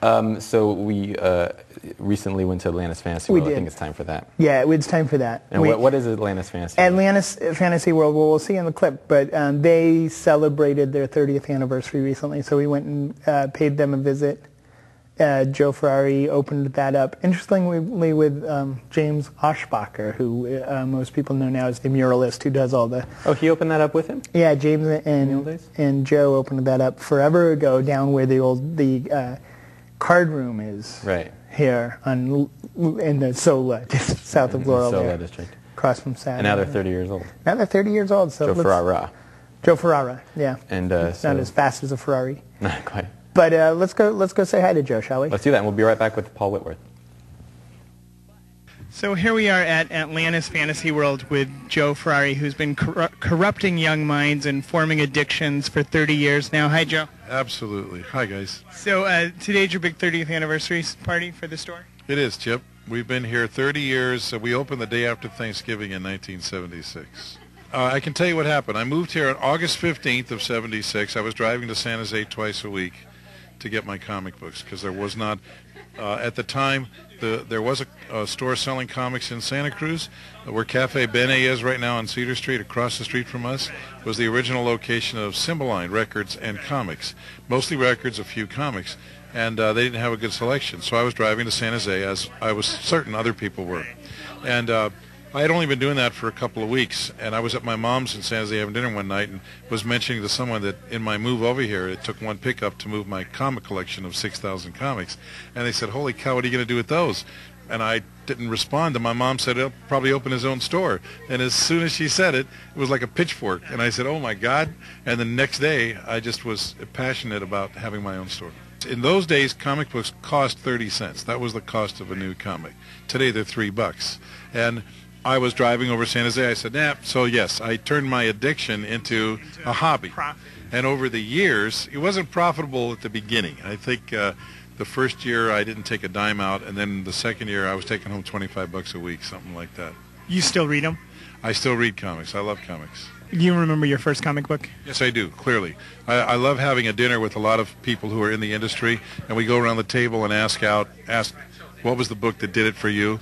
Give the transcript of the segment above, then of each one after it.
So we recently went to Atlantis Fantasy We World. did. I think it's time for that. Yeah, it's time for that. And what is Atlantis Fantasy World? Atlantis Fantasy World, well, we'll see in the clip, but they celebrated their 30th anniversary recently, so we went and paid them a visit. Joe Ferrari opened that up, interestingly, with James Oshbacher, who most people know now as the muralist who does all the... Oh, he opened that up with him? Yeah, James In the old days? and Joe opened that up forever ago down where the card room is. Right. Here in the Sola, just south of Laurel Sola there, district. across from Saturn. And now they're 30 years old. Now they're 30 years old. So Joe Ferrara. Joe Ferrara, yeah. And It's not as fast as a Ferrari. Not quite. But let's go say hi to Joe, shall we? Let's do that, and we'll be right back with Paul Whitworth. So here we are at Atlantis Fantasy World with Joe Ferrari, who's been corrupting young minds and forming addictions for 30 years now. Hi, Joe. Absolutely. Hi, guys. So today's your big 30th anniversary party for the store? It is, Chip. We've been here 30 years. We opened the day after Thanksgiving in 1976. I can tell you what happened. I moved here on August 15th of 76. I was driving to San Jose twice a week to get my comic books because there was not, at the time, there was a store selling comics in Santa Cruz, where Cafe Bene is right now on Cedar Street, across the street from us, was the original location of Cymbeline Records and Comics. Mostly records, a few comics. And they didn't have a good selection. So I was driving to San Jose, as I was certain other people were. And I had only been doing that for a couple of weeks, and I was at my mom's in San Jose having dinner one night and was mentioning to someone that in my move over here, it took one pickup to move my comic collection of 6,000 comics. And they said, holy cow, what are you going to do with those? And I didn't respond, and my mom said he'll probably open his own store. And as soon as she said it, it was like a pitchfork. And I said, oh my God. And the next day, I just was passionate about having my own store. In those days, comic books cost 30 cents. That was the cost of a new comic. Today, they're $3. And I was driving over San Jose. I said, nah. So, yes, I turned my addiction into a hobby. Profit. And over the years, it wasn't profitable at the beginning. I think the first year I didn't take a dime out, and then the second year I was taking home $25 a week, something like that. You still read them? I still read comics. I love comics. Do you remember your first comic book? Yes, I do, clearly. I love having a dinner with a lot of people who are in the industry, and we go around the table and ask what was the book that did it for you?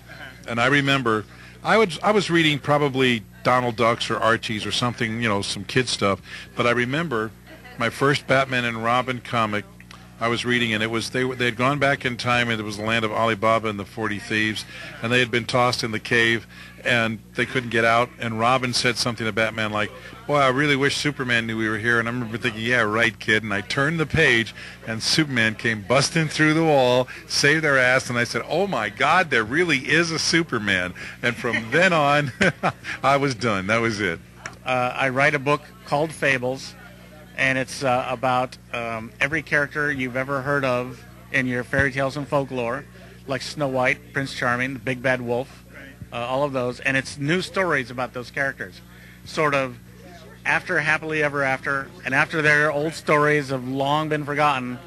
And I remember I was reading probably Donald Ducks or Archie's or something, some kid stuff, but I remember my first Batman and Robin comic I was reading, and it was they had gone back in time, and it was the land of Alibaba and the 40 Thieves, and they had been tossed in the cave, and they couldn't get out, and Robin said something to Batman like, boy, I really wish Superman knew we were here, and I remember thinking, yeah, right, kid, and I turned the page, and Superman came busting through the wall, saved their ass, and I said, oh my God, there really is a Superman, and from then on, I was done. That was it. I write a book called Fables, and it's about every character you've ever heard of in your fairy tales and folklore, like Snow White, Prince Charming, the Big Bad Wolf, all of those, and it's new stories about those characters, sort of after Happily Ever After, and after their old stories have long been forgotten,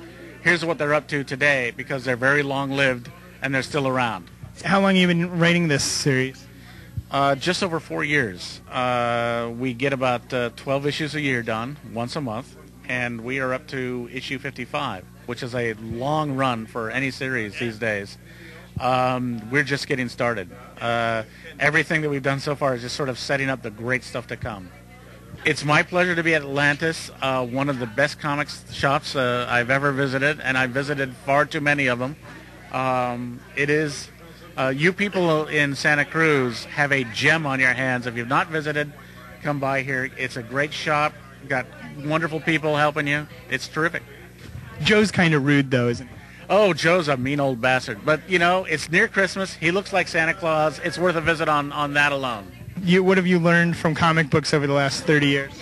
here's what they're up to today, because they're very long-lived and they're still around. How long have you been writing this series? Just over 4 years. We get about 12 issues a year done, once a month, and we are up to issue 55, which is a long run for any series these days. We're just getting started. Everything that we've done so far is just sort of setting up the great stuff to come. It's my pleasure to be at Atlantis, one of the best comics shops I've ever visited, and I've visited far too many of them. It is... you people in Santa Cruz have a gem on your hands. If you've not visited, come by here. It's a great shop. Got wonderful people helping you. It's terrific. Joe's kind of rude, though, isn't he? Oh, Joe's a mean old bastard. But, it's near Christmas. He looks like Santa Claus. It's worth a visit on that alone. What have you learned from comic books over the last 30 years?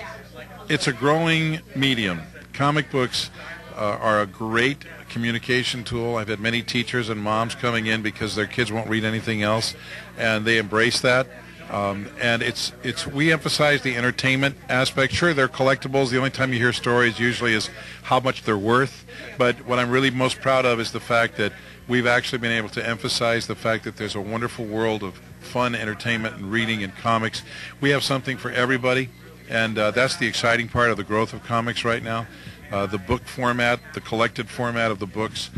It's a growing medium. Comic books are a great communication tool. I've had many teachers and moms coming in because their kids won't read anything else, and they embrace that. And we emphasize the entertainment aspect. Sure, they're collectibles. The only time you hear stories usually is how much they're worth. But what I'm really most proud of is the fact that we've actually been able to emphasize the fact that there's a wonderful world of fun entertainment and reading and comics. We have something for everybody, and that's the exciting part of the growth of comics right now. The book format, the collected format of the books,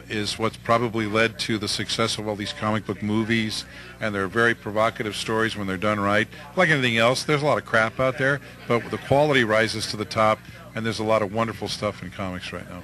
is what's probably led to the success of all these comic book movies, and they're very provocative stories when they're done right. Like anything else, there's a lot of crap out there, but the quality rises to the top, and there's a lot of wonderful stuff in comics right now.